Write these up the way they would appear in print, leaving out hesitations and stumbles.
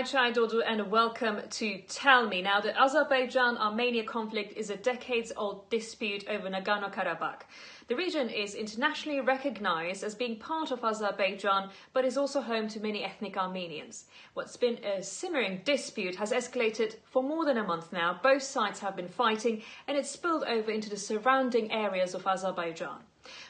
Ayca, Aydogdu, and welcome to Tell Me. Now, the Azerbaijan-Armenia conflict is a decades-old dispute over Nagorno-Karabakh. The region is internationally recognized as being part of Azerbaijan, but is also home to many ethnic Armenians. What's been a simmering dispute has escalated for more than a month now. Both sides have been fighting, and it's spilled over into the surrounding areas of Azerbaijan.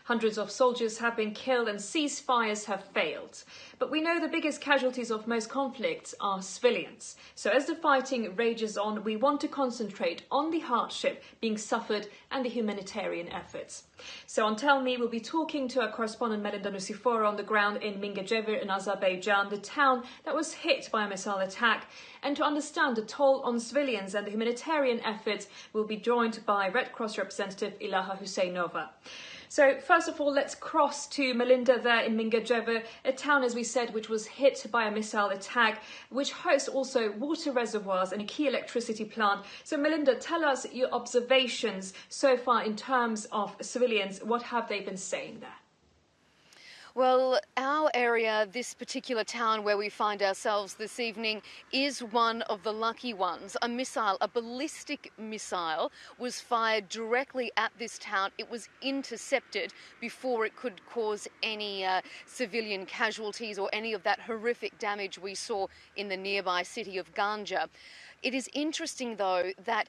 Hundreds of soldiers have been killed and ceasefires have failed. But we know the biggest casualties of most conflicts are civilians. So as the fighting rages on, we want to concentrate on the hardship being suffered and the humanitarian efforts. So on Tell Me, we'll be talking to our correspondent Melinda Nusifora on the ground in Mingajevir in Azerbaijan, the town that was hit by a missile attack. And to understand the toll on civilians and the humanitarian efforts, we'll be joined by Red Cross representative Ilaha Huseynova. So first of all, let's cross to Melinda there in Mingajevir, a town, as we said, which was hit by a missile attack, which hosts also water reservoirs and a key electricity plant. So Melinda, tell us your observations so far in terms of civilians. What have they been saying there? Well, our area, this particular town where we find ourselves this evening, is one of the lucky ones. A missile, a ballistic missile, was fired directly at this town. It was intercepted before it could cause any civilian casualties or any of that horrific damage we saw in the nearby city of Ganja. It is interesting, though, that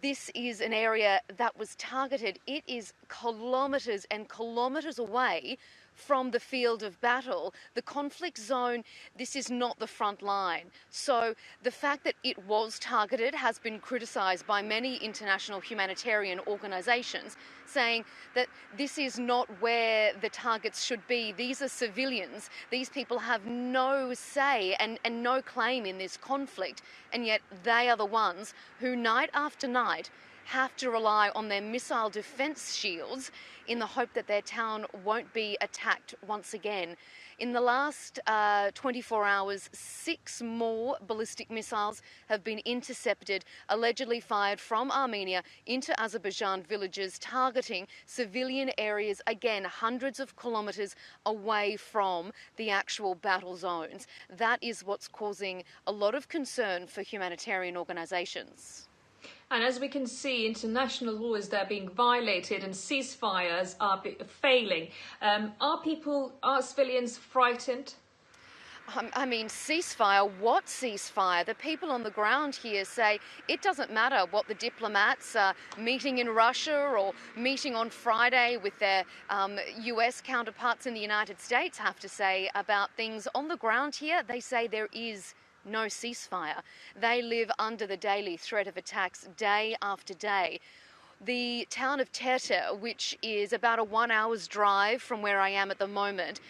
this is an area that was targeted. It is kilometres and kilometres away from the field of battle, the conflict zone. This is not the front line. So the fact that it was targeted has been criticised by many international humanitarian organisations, saying that this is not where the targets should be. These are civilians. These people have no say and no claim in this conflict, and yet they are the ones who night after night have to rely on their missile defence shields in the hope that their town won't be attacked once again. In the last 24 hours, 6 more ballistic missiles have been intercepted, allegedly fired from Armenia into Azerbaijan villages, targeting civilian areas, again, hundreds of kilometres away from the actual battle zones. That is what's causing a lot of concern for humanitarian organisations. And as we can see, international law is there being violated and ceasefires are failing. Are civilians frightened? I mean, ceasefire? What ceasefire? The people on the ground here say it doesn't matter what the diplomats meeting in Russia or meeting on Friday with their US counterparts in the United States have to say about things. On the ground here, they say there is no ceasefire. They live under the daily threat of attacks day after day. The town of Terter, which is about a 1 hour's drive from where I am at the moment,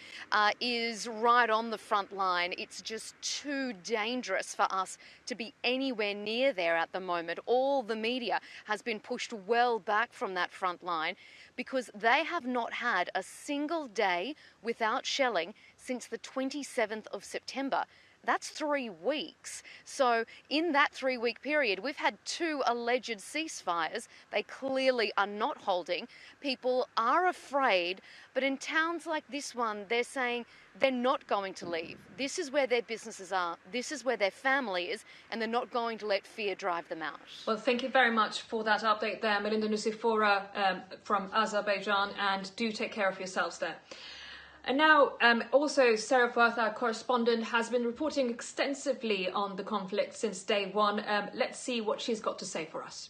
is right on the front line. It's just too dangerous for us to be anywhere near there at the moment. All the media has been pushed well back from that front line because they have not had a single day without shelling since the 27th of September. That's 3 weeks. So in that 3-week period, we've had 2 alleged ceasefires. They clearly are not holding. People are afraid, but in towns like this one, they're saying they're not going to leave. This is where their businesses are. This is where their family is, and they're not going to let fear drive them out. Well, thank you very much for that update there, Melinda Nusifora from Azerbaijan, and do take care of yourselves there. And now, also, Sarah Firth, our correspondent, has been reporting extensively on the conflict since day one. Let's see what she's got to say for us.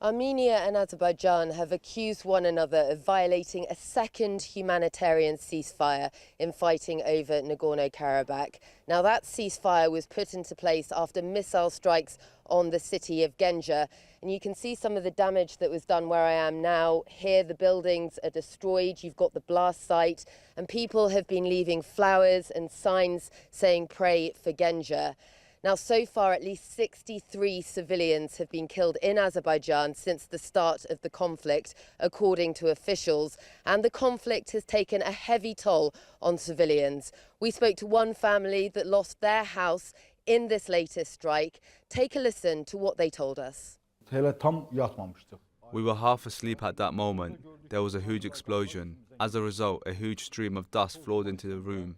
Armenia and Azerbaijan have accused one another of violating a second humanitarian ceasefire in fighting over Nagorno-Karabakh. Now, that ceasefire was put into place after missile strikes on the city of Ganja. And you can see some of the damage that was done where I am now. Here, the buildings are destroyed. You've got the blast site, and people have been leaving flowers and signs saying pray for Ganja. Now, so far, at least 63 civilians have been killed in Azerbaijan since the start of the conflict, according to officials. And the conflict has taken a heavy toll on civilians. We spoke to one family that lost their house in this latest strike. Take a listen to what they told us. We were half asleep at that moment. There was a huge explosion. As a result, a huge stream of dust flowed into the room.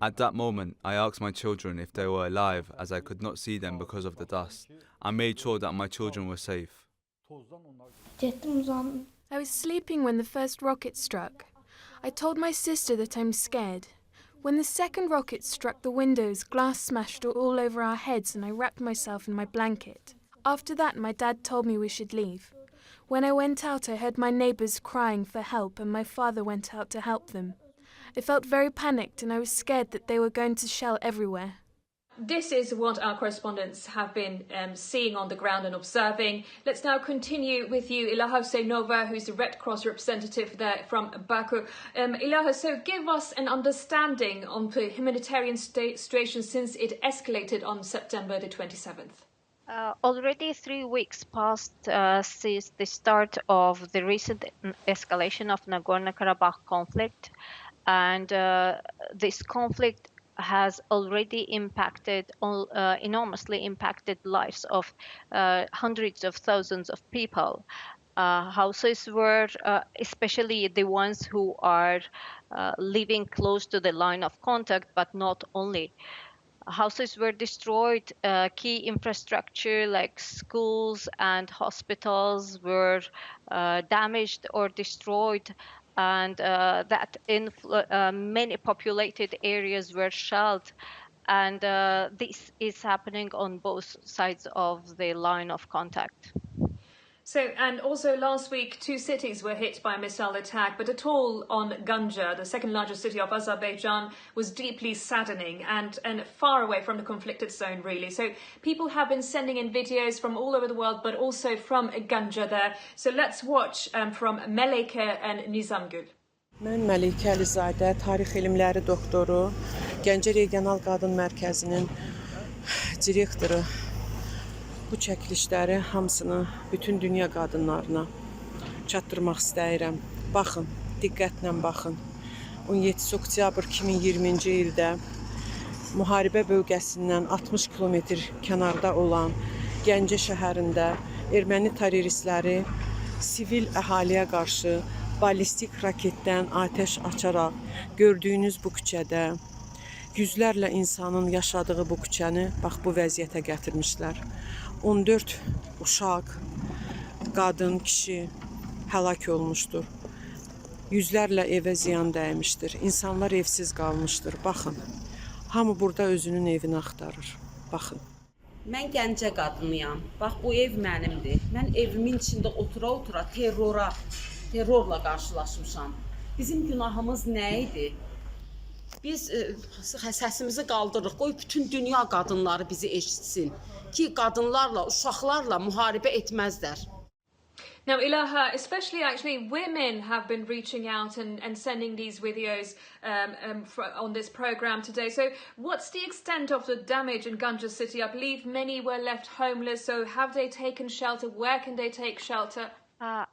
At that moment, I asked my children if they were alive as I could not see them because of the dust. I made sure that my children were safe. I was sleeping when the first rocket struck. I told my sister that I'm scared. When the second rocket struck the windows, glass smashed all over our heads and I wrapped myself in my blanket. After that, my dad told me we should leave. When I went out, I heard my neighbours crying for help and my father went out to help them. I felt very panicked and I was scared that they were going to shell everywhere. This is what our correspondents have been seeing on the ground and observing. Let's now continue with you, Ilaha Huseynova, who's the Red Cross representative there from Baku. Ilaha, so give us an understanding on the humanitarian situation since it escalated on September the 27th. Already 3 weeks passed since the start of the recent escalation of Nagorno-Karabakh conflict, and this conflict has already enormously impacted lives of hundreds of thousands of people. Houses were, especially the ones who are living close to the line of contact, but not only. Houses were destroyed, key infrastructure like schools and hospitals were damaged or destroyed, and that in many populated areas were shelled. And this is happening on both sides of the line of contact. So, and also last week, 2 cities were hit by a missile attack, but a toll on Ganja, the second largest city of Azerbaijan, was deeply saddening and far away from the conflicted zone, really. So people have been sending in videos from all over the world, but also from Ganja there. So let's watch from Melike and Nizamgul. Mən Məlikə Əlizadə, tarix elmləri doktoru, Gəncə Regional Qadın Mərkəzinin direktoru. Bu çəkilişləri hamısını bütün dünya qadınlarına çatdırmaq istəyirəm. Baxın, diqqətlə baxın. 17 oktyabr 2020-ci ildə müharibə bölgəsindən 60 kilometr kənarda olan Gəncə şəhərində erməni terroristləri sivil əhaliyə qarşı ballistik raketdən atəş açaraq gördüyünüz bu küçədə yüzlərlə insanın yaşadığı bu küçəni bax bu vəziyyətə gətirmişlər. 14 uşaq, qadın, kişi həlak olmuşdur. Yüzlərlə evə ziyan dəymişdir. İnsanlar evsiz qalmışdır. Baxın, hamı burada özünün evini axtarır. Baxın. Mən Gəncə qadınıyam. Bax, bu ev mənimdir. Mən evimin içində otura-otura terrorla qarşılaşmışam. Bizim günahımız nə idi? Biz səsimizi qaldırırıq, qoy bütün dünya qadınları bizi eşitsin ki, qadınlarla, uşaqlarla müharibə etməzlər. Now, Ilaha, especially actually women have been reaching out and sending these videos on this program today. So what's the extent of the damage in Ganja city? I believe many were left homeless. So have they taken shelter? Where can they take shelter?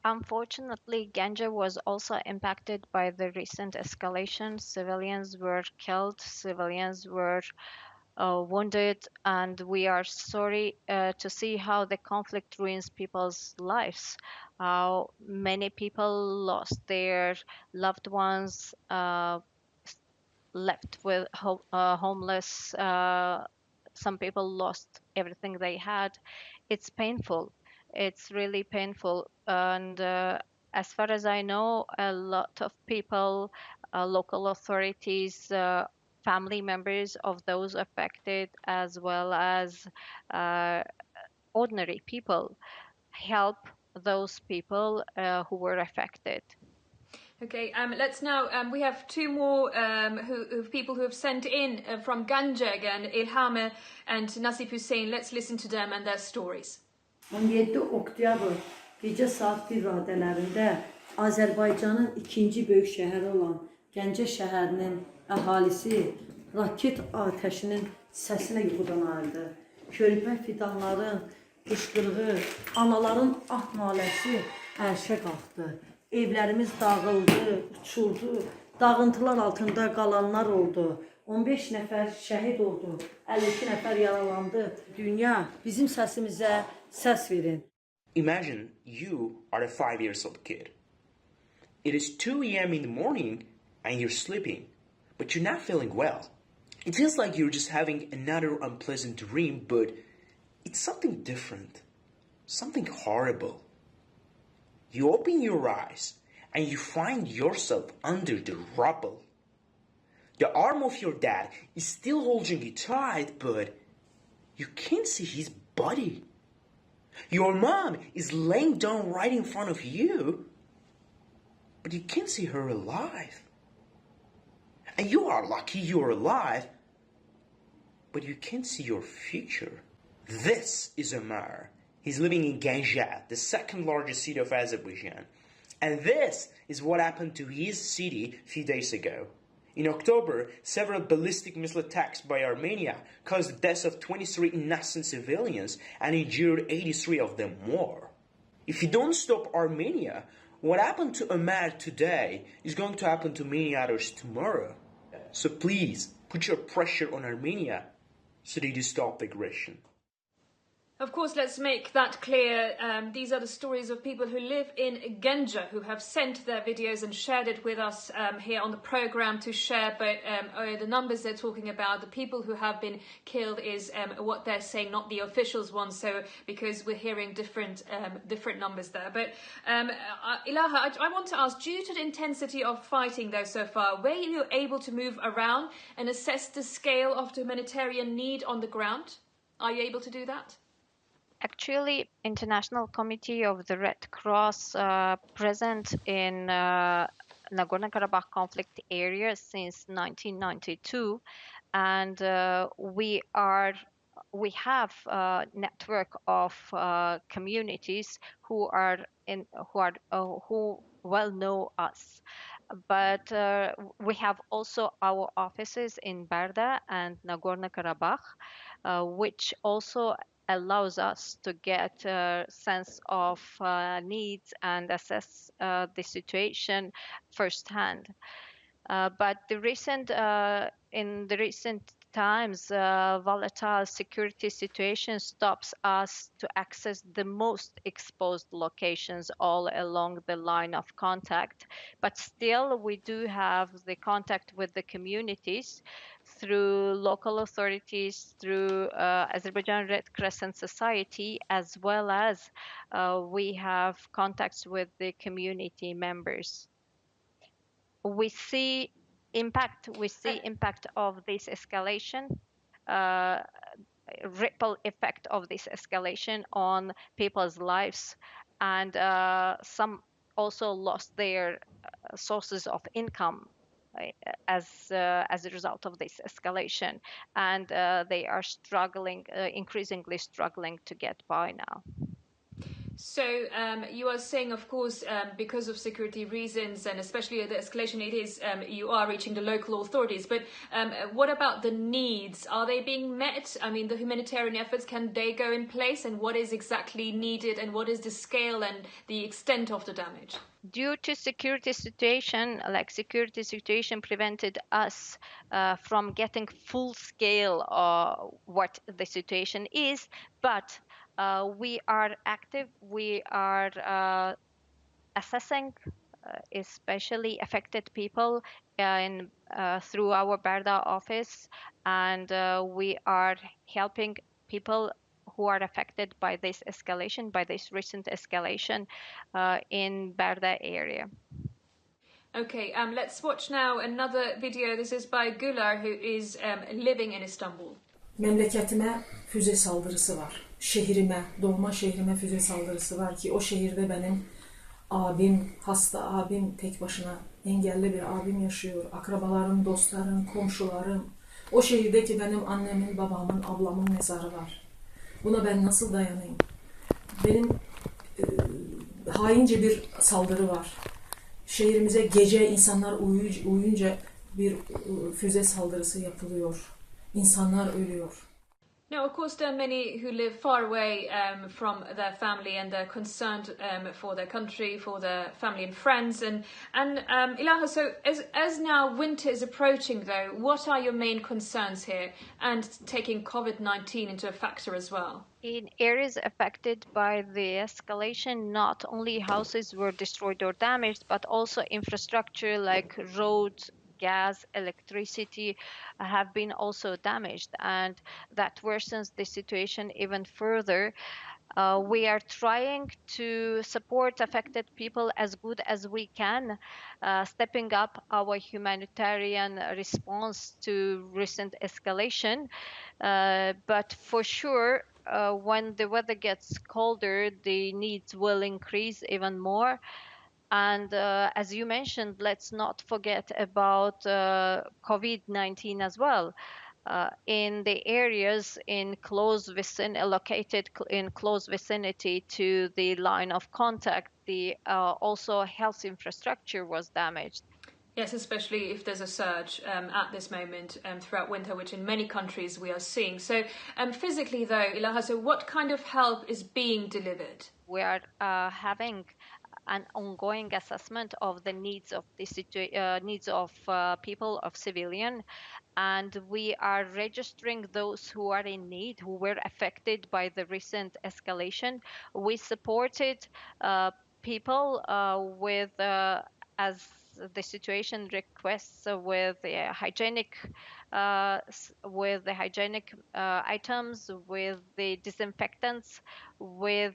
Unfortunately, Ganja was also impacted by the recent escalation. Civilians were killed, civilians were wounded, and we are sorry to see how the conflict ruins people's lives. How many people lost their loved ones, left with homeless. Some people lost everything they had. It's painful. It's really painful. And as far as I know, a lot of people, local authorities, family members of those affected, as well as ordinary people, help those people who were affected. Okay, let's now, we have 2 more people who have sent in from Ganja again, Ilham and Nasip Hussein. Let's listen to them and their stories. 17 oktyabr gecə saat 1 radələrində Azərbaycanın ikinci böyük şəhəri olan Gəncə şəhərinin əhalisi raket atəşinin səsinə yuxudan ayıldı. Körpə fidanların qışqırığı, anaların ah naləsi ərşə qalxdı. Evlərimiz dağıldı, uçuldu, dağıntılar altında qalanlar oldu. 15 nəfər şəhid oldu, 52 nəfər yaralandı. Dünya bizim səsimizə səs verin. Imagine you are a 5-year-old kid. It is 2 a.m. in the morning and you're sleeping, but you're not feeling well. It feels like you're just having another unpleasant dream, but it's something different, something horrible. You open your eyes and you find yourself under the rubble. The arm of your dad is still holding you tight, but you can't see his body. Your mom is laying down right in front of you, but you can't see her alive. And you are lucky you're alive, but you can't see your future. This is Ömer. He's living in Ganja, the second largest city of Azerbaijan. And this is what happened to his city a few days ago. In October, several ballistic missile attacks by Armenia caused the deaths of 23 innocent civilians and injured 83 of them more. If you don't stop Armenia, what happened to Ömer today is going to happen to many others tomorrow. So please, put your pressure on Armenia so they do stop the aggression. Of course, let's make that clear. These are the stories of people who live in Ganja, who have sent their videos and shared it with us here on the programme to share. But the numbers they're talking about, the people who have been killed is what they're saying, not the officials' ones. So because we're hearing different numbers there. But Ilaha, I want to ask, due to the intensity of fighting though so far, were you able to move around and assess the scale of the humanitarian need on the ground? Are you able to do that? Actually, International Committee of the Red Cross present in Nagorno-Karabakh conflict area since 1992, and we have a network of communities who well know us. But we have also our offices in Barda and Nagorno-Karabakh, which also allows us to get a sense of needs and assess the situation firsthand. But in the recent times, volatile security situation stops us to access the most exposed locations all along the line of contact. But still, we do have the contact with the communities through local authorities, through Azerbaijan Red Crescent Society, as well as we have contacts with the community members. We see impact of this escalation, ripple effect of this escalation on people's lives, and some also lost their sources of income as a result of this escalation, and they are increasingly struggling to get by now. So you are saying, of course, because of security reasons and especially the escalation, it is you are reaching the local authorities. But what about the needs? Are they being met? I mean, the humanitarian efforts, can they go in place? And what is exactly needed? And what is the scale and the extent of the damage? Due to security situation prevented us from getting full scale what the situation is, but we are active. We are assessing especially affected people through our Barda office, and we are helping people who are affected by this recent escalation in Barda area. Okay, let's watch now another video. This is by Güler, who is living in Istanbul. Memleketime füze saldırısı var. Şehrime, doğma şehrime füze saldırısı var ki o şehirde benim abim, hasta abim, tek başına engelli bir abim yaşıyor. Akrabalarım, dostlarım, komşularım. O şehirdeki benim annemin, babamın, ablamın mezarı var. Buna ben nasıl dayanayım? Benim haince bir saldırı var. Şehrimize gece insanlar uyuyunca bir füze saldırısı yapılıyor. İnsanlar ölüyor. Now, of course, there are many who live far away from their family, and they're concerned for their country, for their family and friends. And Ilaha, so as now winter is approaching, though, what are your main concerns here, and taking COVID-19 into a factor as well? In areas affected by the escalation, not only houses were destroyed or damaged, but also infrastructure like roads, gas, electricity have been also damaged, and that worsens the situation even further. We are trying to support affected people as good as we can, stepping up our humanitarian response to recent escalation. But for sure, when the weather gets colder, the needs will increase even more. And as you mentioned, let's not forget about COVID-19 as well. In the areas located in close vicinity to the line of contact, the also health infrastructure was damaged. Yes, especially if there's a surge at this moment throughout winter, which in many countries we are seeing. So physically though, Ilaha, so what kind of help is being delivered? We are having an ongoing assessment of the needs of people, of civilian, and we are registering those who are in need, who were affected by the recent escalation. We supported people with as the situation requests, with hygienic items, with the disinfectants, with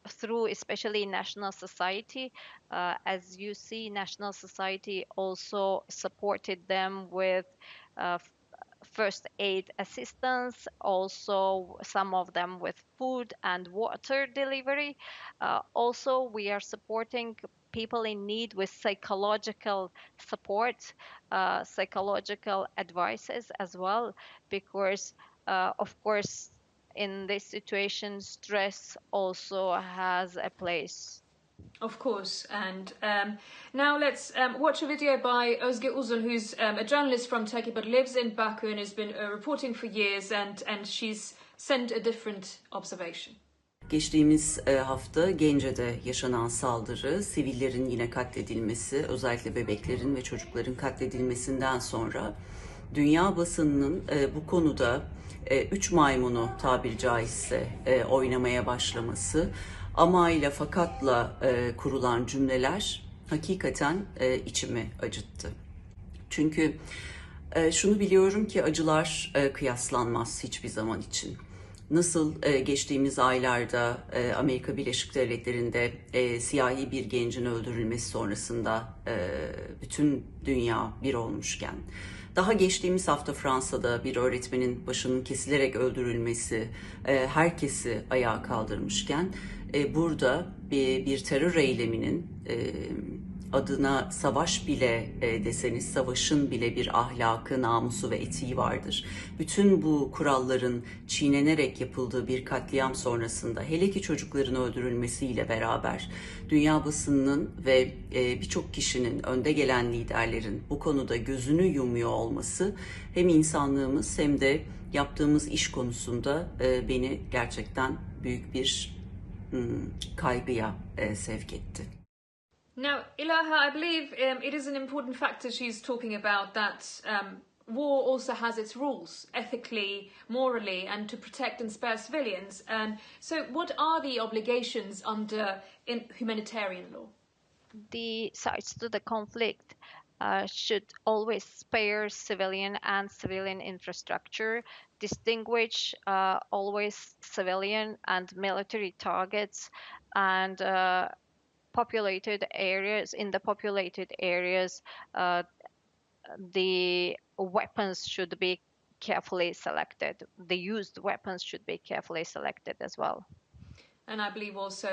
through especially National Society. As you see, National Society also supported them with first aid assistance, also some of them with food and water delivery. Also, we are supporting people in need with psychological support, psychological advices as well, because of course, in this situation, stress also has a place. Of course, and now let's watch a video by Özge Uzun, who's a journalist from Turkey but lives in Baku and has been reporting for years, and she's sent a different observation. Geçtiğimiz hafta Gence'de yaşanan saldırı, sivillerin yine katledilmesi, özellikle bebeklerin ve çocukların katledilmesinden sonra dünya basınının bu konuda üç maymunu tabiri caizse oynamaya başlaması, amayla fakatla kurulan cümleler hakikaten içimi acıttı. Çünkü şunu biliyorum ki acılar kıyaslanmaz hiçbir zaman için. Nasıl geçtiğimiz aylarda Amerika Birleşik Devletleri'nde siyahi bir gencin öldürülmesi sonrasında bütün dünya bir olmuşken, daha geçtiğimiz hafta Fransa'da bir öğretmenin başının kesilerek öldürülmesi herkesi ayağa kaldırmışken, burada bir terör eyleminin adına savaş bile deseniz, savaşın bile bir ahlakı, namusu ve etiği vardır. Bütün bu kuralların çiğnenerek yapıldığı bir katliam sonrasında, hele ki çocukların öldürülmesiyle beraber dünya basınının ve birçok kişinin, önde gelen liderlerin bu konuda gözünü yumuyor olması hem insanlığımız hem de yaptığımız iş konusunda beni gerçekten büyük bir kaygıya sevk etti. Now, Ilaha, I believe it is an important factor she's talking about, that war also has its rules, ethically, morally, and to protect and spare civilians. So what are the obligations under humanitarian law? The sides to the conflict should always spare civilian and civilian infrastructure, distinguish always civilian and military targets, and populated areas. In the populated areas, the weapons should be carefully selected. The used weapons should be carefully selected as well. And I believe also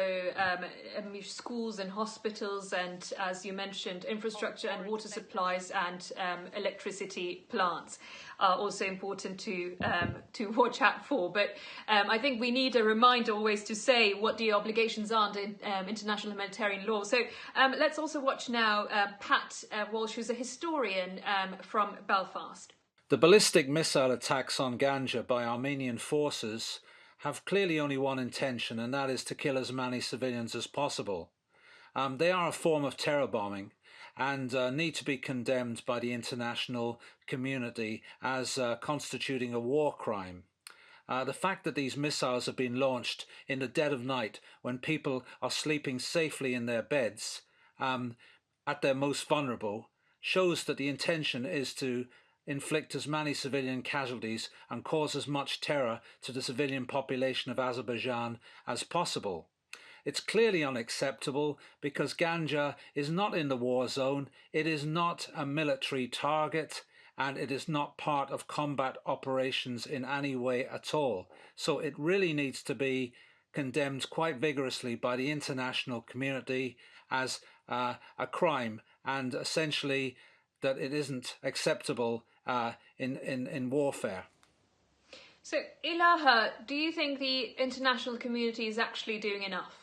schools and hospitals and, as you mentioned, infrastructure and water supplies and electricity plants are also important to watch out for. But I think we need a reminder always to say what the obligations are in international humanitarian law. So let's also watch now Pat Walsh, who's a historian from Belfast. The ballistic missile attacks on Ganja by Armenian forces have clearly only one intention, and that is to kill as many civilians as possible. They are a form of terror bombing and need to be condemned by the international community as constituting a war crime. The fact that these missiles have been launched in the dead of night when people are sleeping safely in their beds at their most vulnerable shows that the intention is to inflict as many civilian casualties and cause as much terror to the civilian population of Azerbaijan as possible. It's clearly unacceptable because Ganja is not in the war zone, it is not a military target, and it is not part of combat operations in any way at all. So it really needs to be condemned quite vigorously by the international community as a crime, and essentially that it isn't acceptable in warfare. So, Ilaha, do you think the international community is actually doing enough?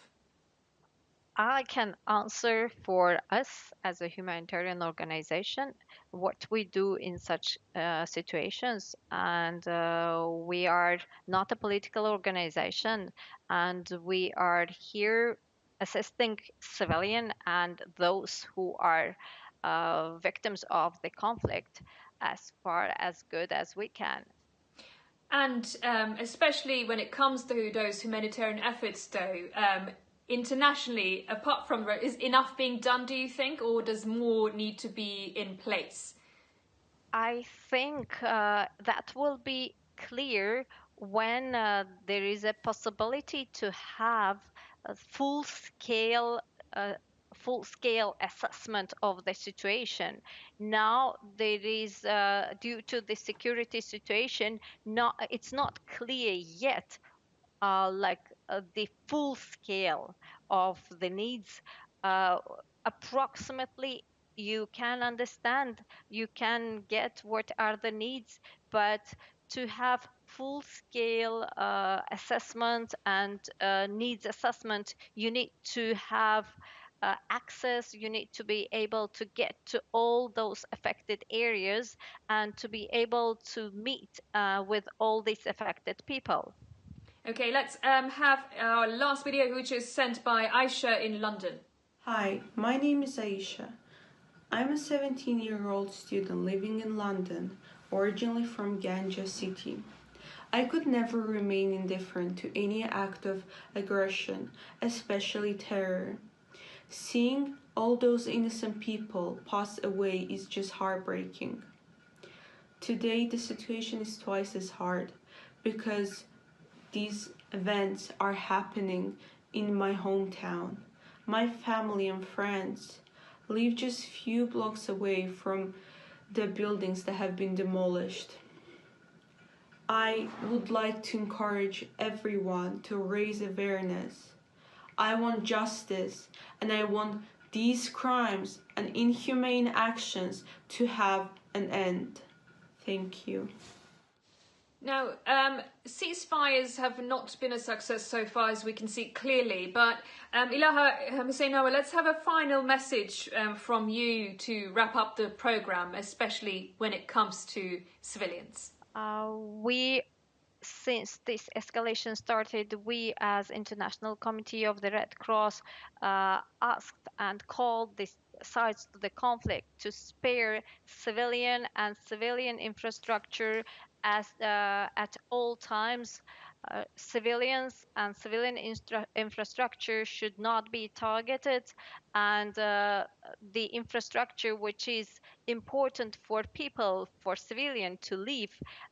I can answer for us as a humanitarian organization what we do in such situations. And we are not a political organization, and we are here assisting civilian and those who are victims of the conflict as far as good as we can. And especially when it comes to those humanitarian efforts, though, internationally, apart from, is enough being done, do you think, or does more need to be in place? I think that will be clear when there is a possibility to have a full-scale assessment of the situation. Now there is, due to the security situation, it's not clear yet the full scale of the needs. Approximately, you can understand, you can get what are the needs, but to have full scale assessment and needs assessment, you need to have access, you need to be able to get to all those affected areas and to be able to meet with all these affected people. Okay, let's have our last video, which is sent by Ayca in London. Hi, my name is Ayca. I'm a 17-year-old student living in London, originally from Ganja city. I could never remain indifferent to any act of aggression, especially terror. Seeing all those innocent people pass away is just heartbreaking. Today, the situation is twice as hard because these events are happening in my hometown. My family and friends live just few blocks away from the buildings that have been demolished. I would like to encourage everyone to raise awareness. I want justice, and I want these crimes and inhumane actions to have an end. Thank you. Now, ceasefires have not been a success so far, as we can see clearly, but Ilaha Huseynova, let's have a final message from you to wrap up the programme, especially when it comes to civilians. Since this escalation started, we as International Committee of the Red Cross asked and called the sides to the conflict to spare civilian and civilian infrastructure at all times. Civilians and civilian infrastructure should not be targeted, and the infrastructure which is important for people, for civilians to live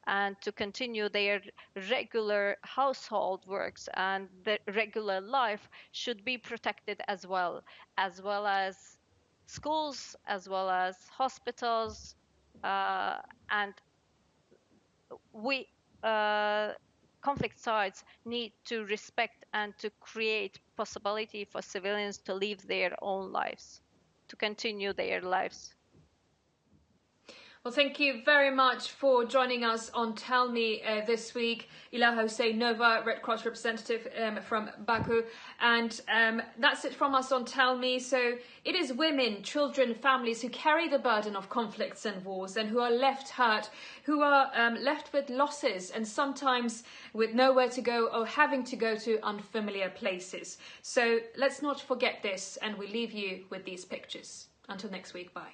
and to continue their regular household works and the regular life should be protected as well as schools, as well as hospitals, and we conflict sides need to respect and to create possibility for civilians to live their own lives, to continue their lives. Well, thank you very much for joining us on Tell Me this week. Ilaha Huseynova, Red Cross representative from Baku. And that's it from us on Tell Me. So it is women, children, families who carry the burden of conflicts and wars and who are left hurt, who are left with losses and sometimes with nowhere to go or having to go to unfamiliar places. So let's not forget this, and we leave you with these pictures. Until next week, bye.